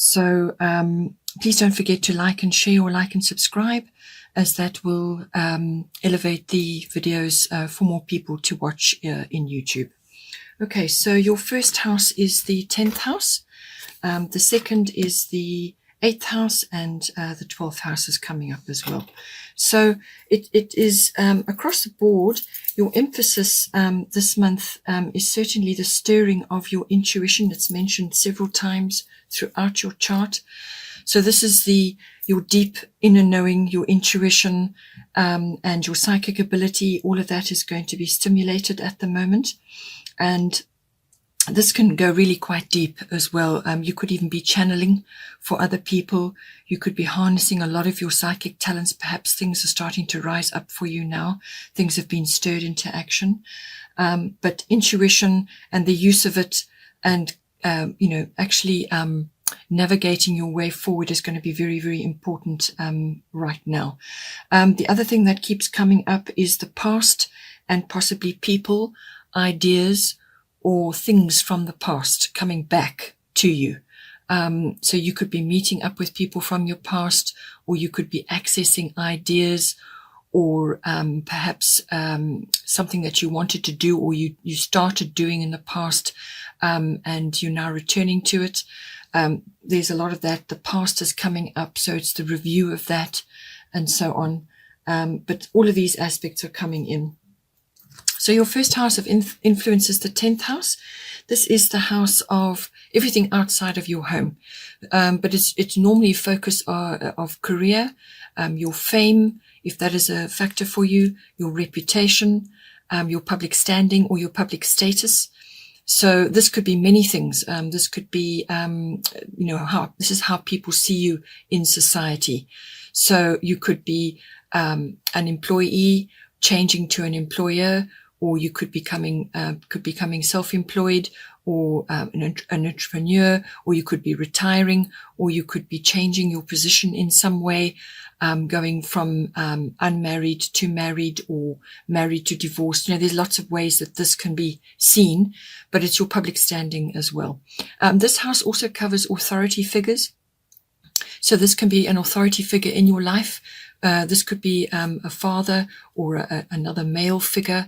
So please don't forget to like and share, or like and subscribe, as that will elevate the videos for more people to watch in YouTube. Okay, so your first house is the 10th house. The second is the 8th house, and the 12th house is coming up as well. So it is across the board, your emphasis this month is certainly the stirring of your intuition. It's mentioned several times throughout your chart. So this is your deep inner knowing, your intuition, and your psychic ability. All of that is going to be stimulated at the moment. And this can go really quite deep as well. You could even be channeling for other people. You could be harnessing a lot of your psychic talents. Perhaps things are starting to rise up for you now. Things have been stirred into action. But intuition and the use of it, and, actually navigating your way forward is going to be very, very important right now. The other thing that keeps coming up is the past, and possibly people, ideas, or things from the past coming back to you. So you could be meeting up with people from your past, or you could be accessing ideas, or perhaps something that you wanted to do, or you started doing in the past, and you're now returning to it. There's a lot of that. The past is coming up, so it's the review of that, and so on. But all of these aspects are coming in. So your first house of influence is the 10th house. This is the house of everything outside of your home. But it's normally focus of career, your fame, if that is a factor for you, your reputation, your public standing, or your public status. So this could be many things. This could be, this is how people see you in society. So you could be an employee changing to an employer, or you could becoming self-employed, or an entrepreneur, or you could be retiring, or you could be changing your position in some way, going from unmarried to married, or married to divorced. There's lots of ways that this can be seen, but it's your public standing as well. This house also covers authority figures. So this can be an authority figure in your life. This could be a father, or another male figure,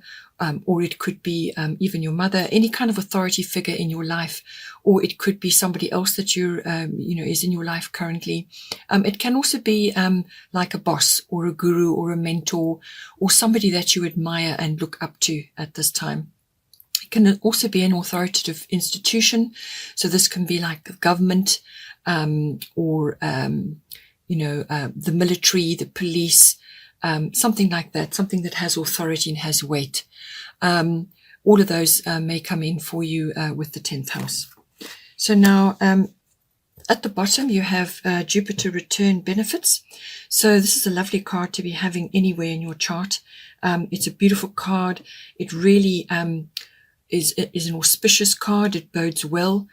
or it could be even your mother, any kind of authority figure in your life, or it could be somebody else that is in your life currently. It can also be like a boss, or a guru, or a mentor, or somebody that you admire and look up to at this time. It can also be an authoritative institution. So this can be like the government, or the military, the police, something like that, something that has authority and has weight. All of those may come in for you with the 10th house. So now at the bottom you have Jupiter return benefits. So this is a lovely card to be having anywhere in your chart. It's a beautiful card. It really is an auspicious card. It bodes well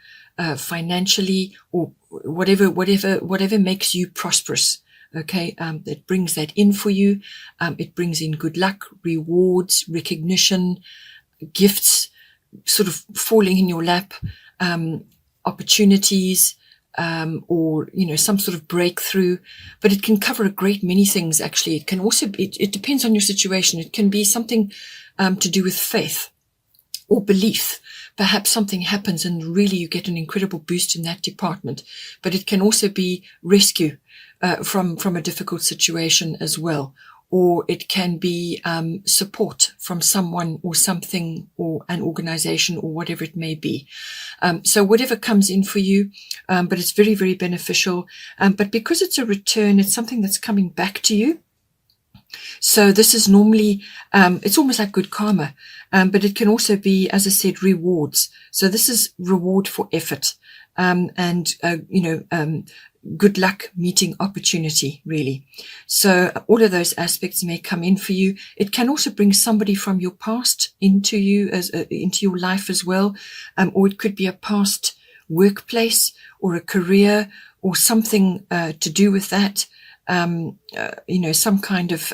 financially, or whatever makes you prosperous. Okay, it brings that in for you. It brings in good luck, rewards, recognition, gifts, sort of falling in your lap, opportunities, or some sort of breakthrough. But it can cover a great many things. Actually, it can also it depends on your situation. It can be something to do with faith or belief. Perhaps something happens and really you get an incredible boost in that department. But it can also be rescue from a difficult situation as well. Or it can be support from someone or something, or an organization, or whatever it may be. So whatever comes in for you, but it's very, very beneficial. But because it's a return, it's something that's coming back to you. So this is normally, it's almost like good karma, but it can also be, as I said, rewards. So this is reward for effort, and good luck meeting opportunity, really. So all of those aspects may come in for you. It can also bring somebody from your past into you, into your life as well, or it could be a past workplace, or a career, or something to do with that. some kind of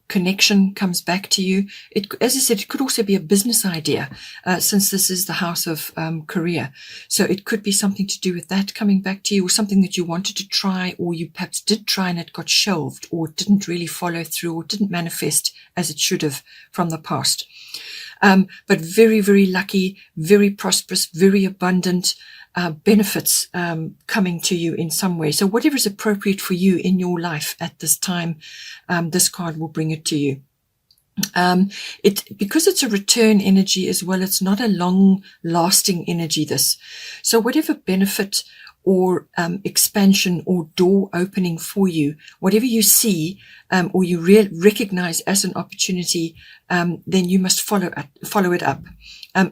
connection comes back to you. As I said, it could also be a business idea, since this is the house of career. So it could be something to do with that coming back to you, or something that you wanted to try, or you perhaps did try and it got shelved, or didn't really follow through, or didn't manifest as it should have from the past. But very, very lucky, very prosperous, very abundant benefits coming to you in some way. So whatever is appropriate for you in your life at this time, this card will bring it to you. Because it's a return energy as well, it's not a long lasting energy, this. So whatever benefit or expansion or door opening for you, whatever you see or you recognize as an opportunity, then you must follow it up.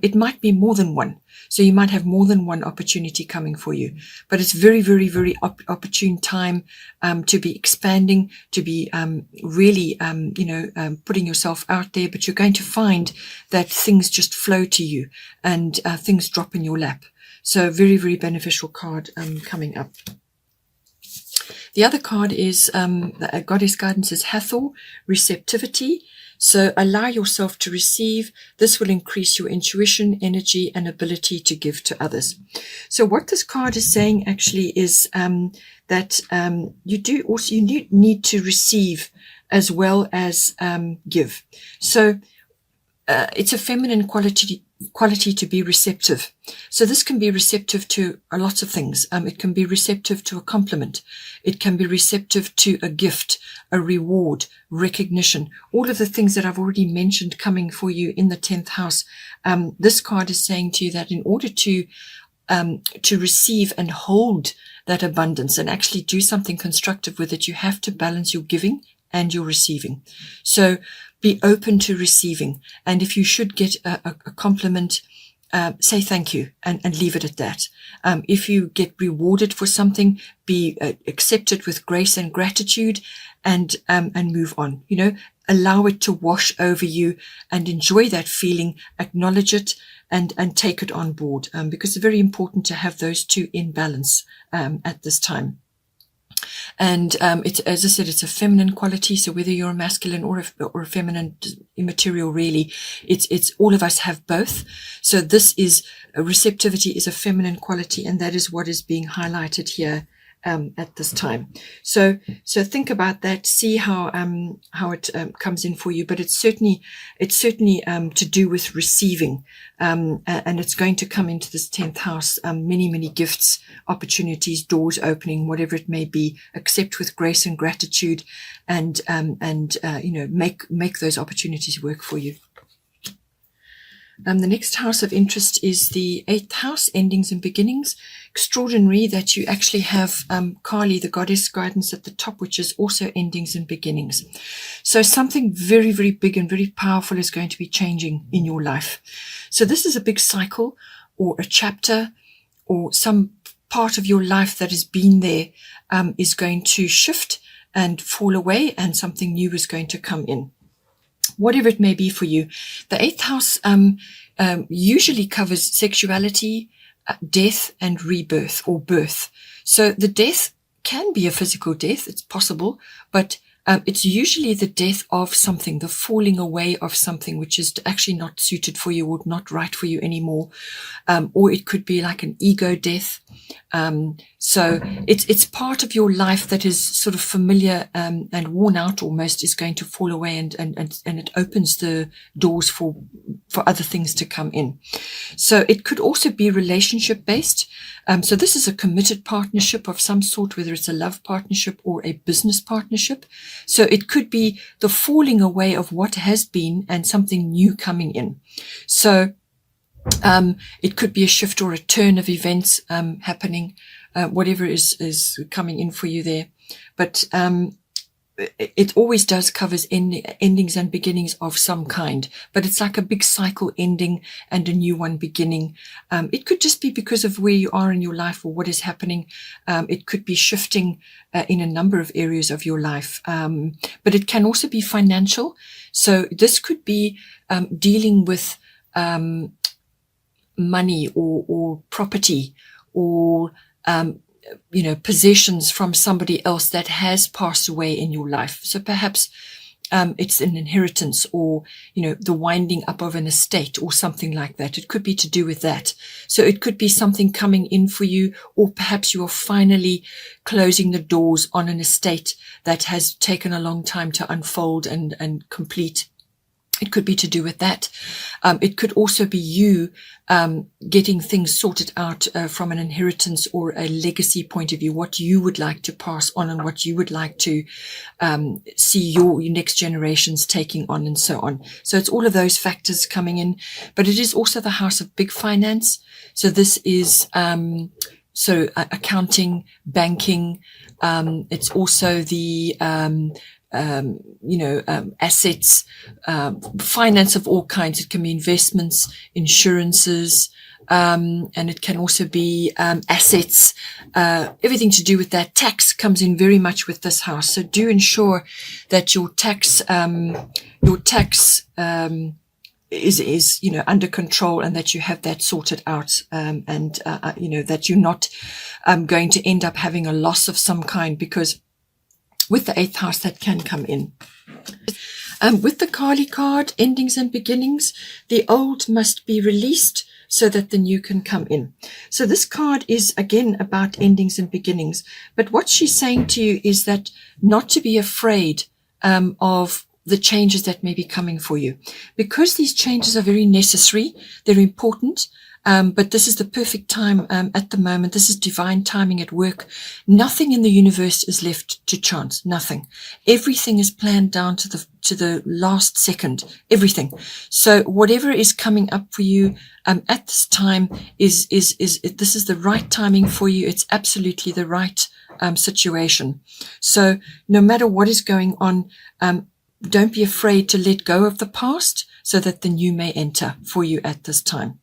It might be more than one. So you might have more than one opportunity coming for you, but it's very, very, very opportune time to be expanding, to be really, putting yourself out there. But you're going to find that things just flow to you and things drop in your lap. So very, very beneficial card coming up. The other card is the Goddess Guidance is Hathor, receptivity. So allow yourself to receive. This will increase your intuition, energy, and ability to give to others. So what this card is saying actually is that you need to receive as well as give. So it's a feminine quality to be receptive. So this can be receptive to lots of things. It can be receptive to a compliment. It can be receptive to a gift, a reward, recognition, all of the things that I've already mentioned coming for you in the 10th house. This card is saying to you that in order to receive and hold that abundance and actually do something constructive with it, you have to balance your giving and your receiving. So be open to receiving. And if you should get a compliment, say thank you and leave it at that. If you get rewarded for something, be accept it with grace and gratitude and move on. Allow it to wash over you and enjoy that feeling, acknowledge it and take it on board, because it's very important to have those two in balance at this time. And it's, as I said, it's a feminine quality. So whether you're a masculine or a feminine, immaterial, really, it's all of us have both. So this is receptivity is a feminine quality, and that is what is being highlighted here at this time. So think about that. See how it comes in for you. But it's certainly to do with receiving, and it's going to come into this 10th house. Many gifts, opportunities, doors opening, whatever it may be. Accept with grace and gratitude, and make those opportunities work for you. The next house of interest is the 8th house, endings and beginnings. Extraordinary that you actually have Kali, the Goddess Guidance, at the top, which is also endings and beginnings. So something very, very big and very powerful is going to be changing in your life. So this is a big cycle or a chapter or some part of your life that has been there is going to shift and fall away, and something new is going to come in. Whatever it may be for you. The 8th house usually covers sexuality, death, and rebirth or birth. So the death can be a physical death. It's possible, but it's usually the death of something, the falling away of something which is actually not suited for you or not right for you anymore. Or it could be like an ego death. So it's part of your life that is sort of familiar and worn out almost, is going to fall away, and it opens the doors for other things to come in. So it could also be relationship based. So this is a committed partnership of some sort, whether it's a love partnership or a business partnership. So it could be the falling away of what has been and something new coming in. So it could be a shift or a turn of events happening, whatever is coming in for you there. But it always does covers endings and beginnings of some kind, but it's like a big cycle ending and a new one beginning. It could just be because of where you are in your life or what is happening. It could be shifting in a number of areas of your life, but it can also be financial. So this could be dealing with money or property or possessions from somebody else that has passed away in your life. So perhaps it's an inheritance, or, the winding up of an estate or something like that. It could be to do with that. So it could be something coming in for you, or perhaps you are finally closing the doors on an estate that has taken a long time to unfold and complete. It could be to do with that. It could also be you getting things sorted out from an inheritance or a legacy point of view, what you would like to pass on and what you would like to see your next generations taking on, and so on. So it's all of those factors coming in, but it is also the house of big finance. So this is accounting, banking. It's also the assets, finance of all kinds. It can be investments, insurances, and it can also be assets, everything to do with that. Tax comes in very much with this house. So do ensure that your tax is under control, and that you have that sorted out, and that you're not going to end up having a loss of some kind, because with the 8th house that can come in. With the Kali card, endings and beginnings, the old must be released so that the new can come in. So this card is again about endings and beginnings. But what she's saying to you is that not to be afraid of the changes that may be coming for you, because these changes are very necessary. They're important. But this is the perfect time at the moment. This is divine timing at work. Nothing in the universe is left to chance. Nothing. Everything is planned down to the last second. Everything. So whatever is coming up for you at this time this is the right timing for you. It's absolutely the right situation. So no matter what is going on, don't be afraid to let go of the past so that the new may enter for you at this time.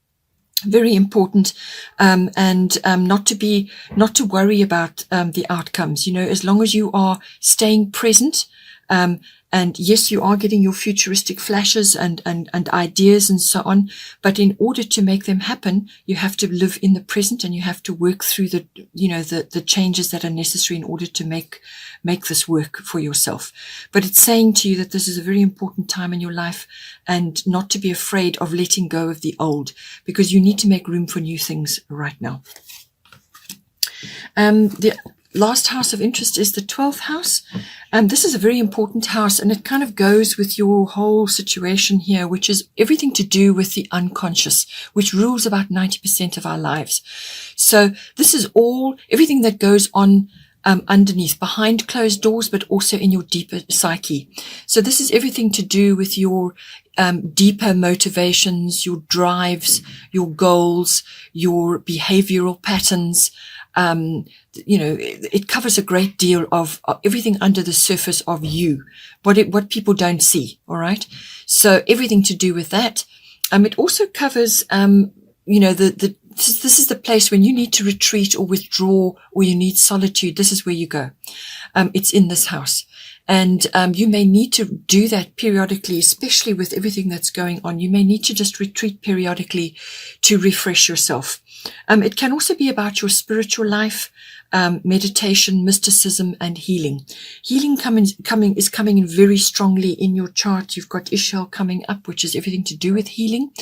Very important, and not to worry about the outcomes. As long as you are staying present, and yes, you are getting your futuristic flashes and ideas and so on. But in order to make them happen, you have to live in the present, and you have to work through the changes that are necessary in order to make this work for yourself. But it's saying to you that this is a very important time in your life, and not to be afraid of letting go of the old, because you need to make room for new things right now. The last house of interest is the 12th house. This is a very important house, and it kind of goes with your whole situation here, which is everything to do with the unconscious, which rules about 90% of our lives. So this is everything that goes on underneath, behind closed doors, but also in your deeper psyche. So this is everything to do with your deeper motivations, your drives, your goals, your behavioral patterns. It covers a great deal of everything under the surface of you, what people don't see. All right. So everything to do with that. It also covers, this is the place when you need to retreat or withdraw, or you need solitude. This is where you go. It's in this house. And you may need to do that periodically, especially with everything that's going on. You may need to just retreat periodically to refresh yourself. It can also be about your spiritual life, meditation, mysticism, and healing. Healing is coming in very strongly in your chart. You've got Ishal coming up, which is everything to do with healing.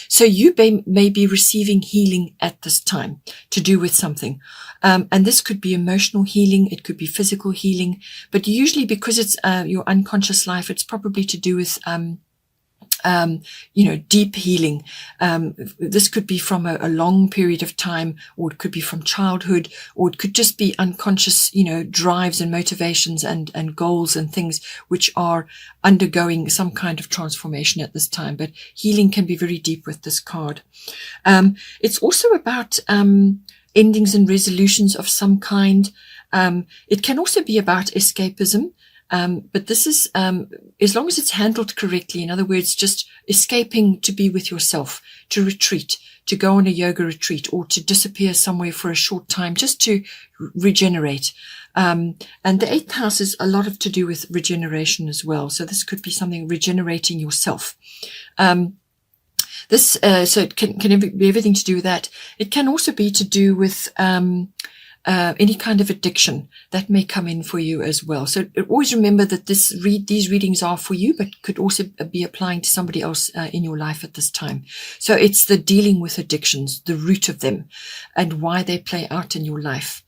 So you may be receiving healing at this time to do with something. And this could be emotional healing. It could be physical healing. But usually, because it's your unconscious life, it's probably to do with deep healing. This could be from a long period of time, or it could be from childhood, or it could just be unconscious, drives and motivations and goals and things which are undergoing some kind of transformation at this time. But healing can be very deep with this card. It's also about endings and resolutions of some kind. It can also be about escapism. But this is, as long as it's handled correctly, in other words, just escaping to be with yourself, to retreat, to go on a yoga retreat, or to disappear somewhere for a short time, just to regenerate. And the 8th house is a lot to do with regeneration as well. So this could be something regenerating yourself. So it can be everything to do with that. It can also be to do with, any kind of addiction that may come in for you as well. So always remember that these readings are for you, but could also be applying to somebody else in your life at this time. So it's the dealing with addictions, the root of them, and why they play out in your life.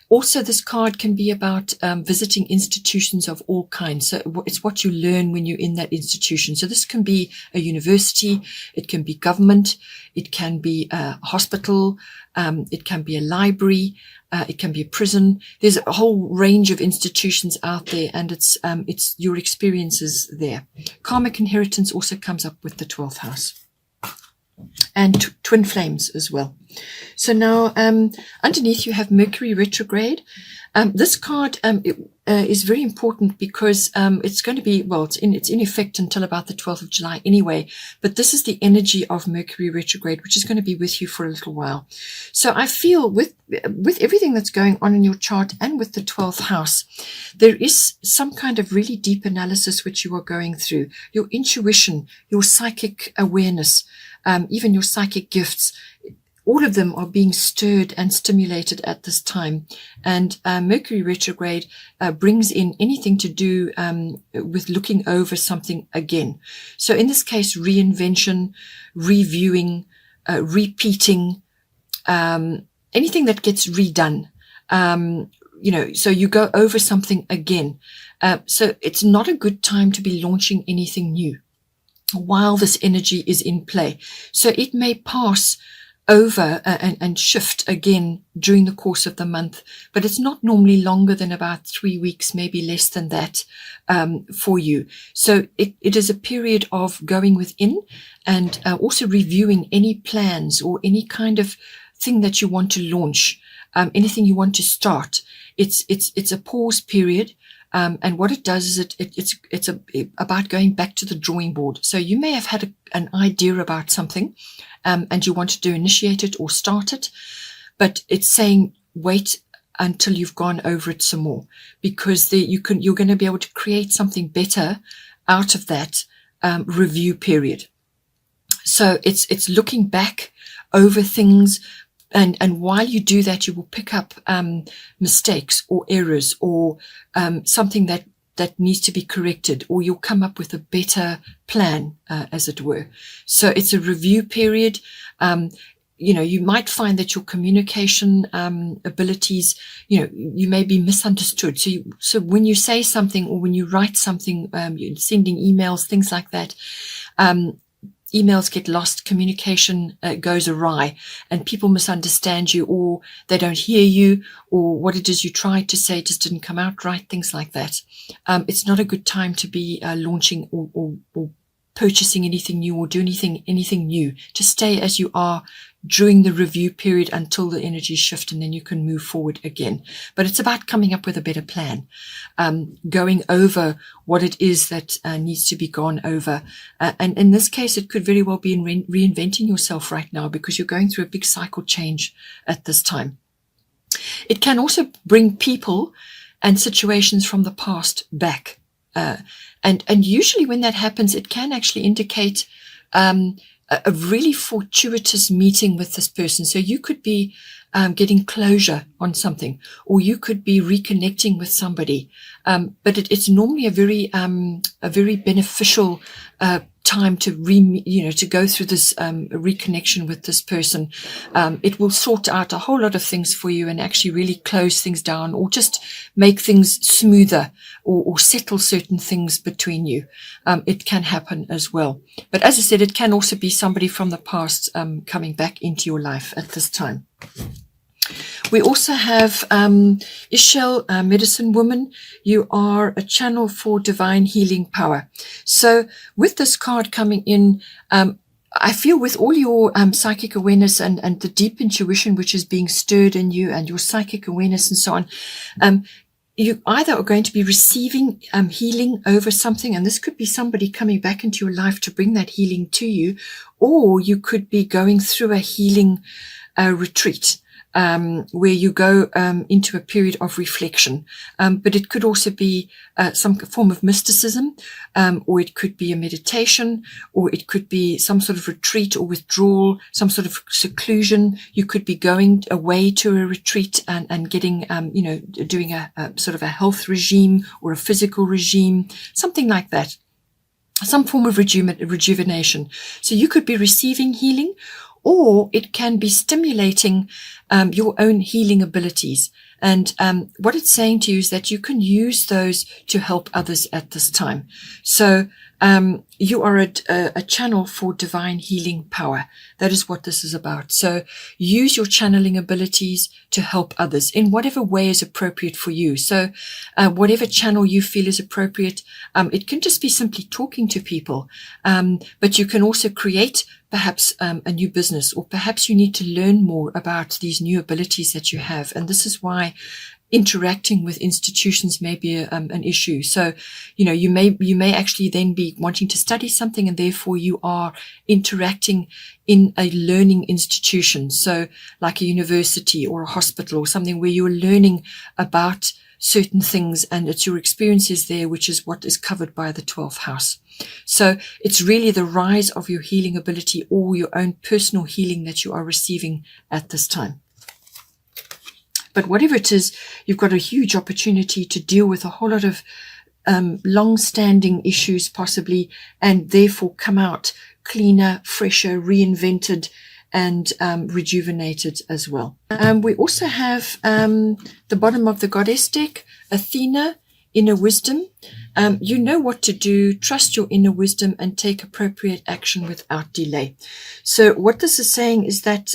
Also, this card can be about visiting institutions of all kinds. So it's what you learn when you're in that institution. So this can be a university, it can be government, it can be a hospital, it can be a library, it can be a prison. There's a whole range of institutions out there, and it's your experiences there. Karmic inheritance also comes up with the 12th house. And twin flames as well. So now underneath you have Mercury retrograde. This card is very important because it's going to be, well, it's in effect until about the 12th of July anyway, but this is the energy of Mercury retrograde, which is going to be with you for a little while. So I feel with everything that's going on in your chart and with the 12th house, there is some kind of really deep analysis which you are going through. Your intuition, your psychic awareness, even your psychic gifts, all of them are being stirred and stimulated at this time. And Mercury retrograde brings in anything to do with looking over something again. So in this case, reinvention, reviewing, repeating, anything that gets redone. So you go over something again. So it's not a good time to be launching anything new while this energy is in play. So it may pass over and shift again during the course of the month, but it's not normally longer than about 3 weeks, maybe less than that, for you. So it is a period of going within and also reviewing any plans or any kind of thing that you want to launch, anything you want to start. It's a pause period. And what it does is it's about going back to the drawing board. So you may have had an idea about something, and you wanted to initiate it or start it, but it's saying wait until you've gone over it some more, because you're going to be able to create something better out of that review period. So it's looking back over things. And while you do that, you will pick up mistakes or errors or something that needs to be corrected, or you'll come up with a better plan, as it were. So it's a review period. You might find that your communication abilities, you may be misunderstood. So when you say something or when you write something, you're sending emails, things like that, emails get lost, communication goes awry, and people misunderstand you, or they don't hear you, or what it is you tried to say just didn't come out right, things like that. It's not a good time to be launching or purchasing anything new or do anything new. Just stay as you are during the review period until the energies shift, and then you can move forward again. But it's about coming up with a better plan, going over what it is that needs to be gone over. And in this case, it could very well be in reinventing yourself right now, because you're going through a big cycle change at this time. It can also bring people and situations from the past back. And usually when that happens, it can actually indicate a really fortuitous meeting with this person. So you could be getting closure on something, or you could be reconnecting with somebody. But it's normally a very beneficial time to to go through this reconnection with this person. It will sort out a whole lot of things for you and actually really close things down, or just make things smoother, or settle certain things between you. It can happen as well. But as I said, it can also be somebody from the past coming back into your life at this time. We also have Ishel, medicine woman. You are a channel for divine healing power. So with this card coming in, I feel with all your psychic awareness and the deep intuition which is being stirred in you, and your psychic awareness and so on, you either are going to be receiving healing over something, and this could be somebody coming back into your life to bring that healing to you, or you could be going through a healing retreat. where you go into a period of reflection. But it could also be some form of mysticism, or it could be a meditation, or it could be some sort of retreat or withdrawal, some sort of seclusion. You could be going away to a retreat and getting, doing a sort of a health regime or a physical regime, something like that. Some form of rejuvenation. So you could be receiving healing, or it can be stimulating your own healing abilities. And what it's saying to you is that you can use those to help others at this time. So you are a channel for divine healing power. That is what this is about. So use your channeling abilities to help others in whatever way is appropriate for you. So whatever channel you feel is appropriate, it can just be simply talking to people. But you can also create perhaps a new business, or perhaps you need to learn more about these new abilities that you have. And this is why interacting with institutions may be an issue. So, you may actually then be wanting to study something, and therefore you are interacting in a learning institution. So like a university or a hospital or something where you're learning about certain things, and it's your experiences there, which is what is covered by the 12th house. So it's really the rise of your healing ability or your own personal healing that you are receiving at this time. But whatever it is, you've got a huge opportunity to deal with a whole lot of long-standing issues possibly, and therefore come out cleaner, fresher, reinvented, and rejuvenated as well. We also have the bottom of the goddess deck, Athena, inner wisdom. You know what to do. Trust your inner wisdom and take appropriate action without delay. So what this is saying is that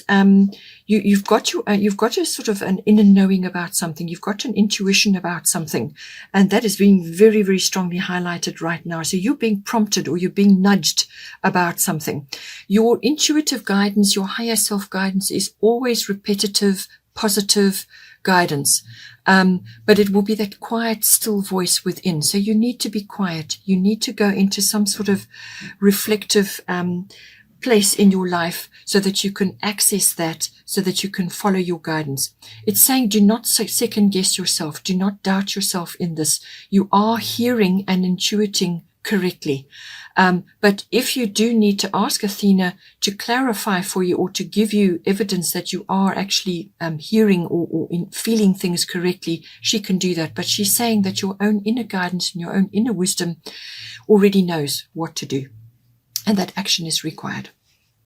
you've got a sort of an inner knowing about something. You've got an intuition about something, and that is being very, very strongly highlighted right now. So you're being prompted, or you're being nudged about something. Your intuitive guidance, your higher self guidance, is always repetitive, positive guidance. But it will be that quiet, still voice within. So you need to be quiet. You need to go into some sort of reflective place in your life so that you can access that, so that you can follow your guidance. It's saying do not second guess yourself. Do not doubt yourself in this. You are hearing and intuiting correctly. But if you do need to ask Athena to clarify for you, or to give you evidence that you are actually hearing or feeling things correctly, she can do that. But she's saying that your own inner guidance and your own inner wisdom already knows what to do, and that action is required.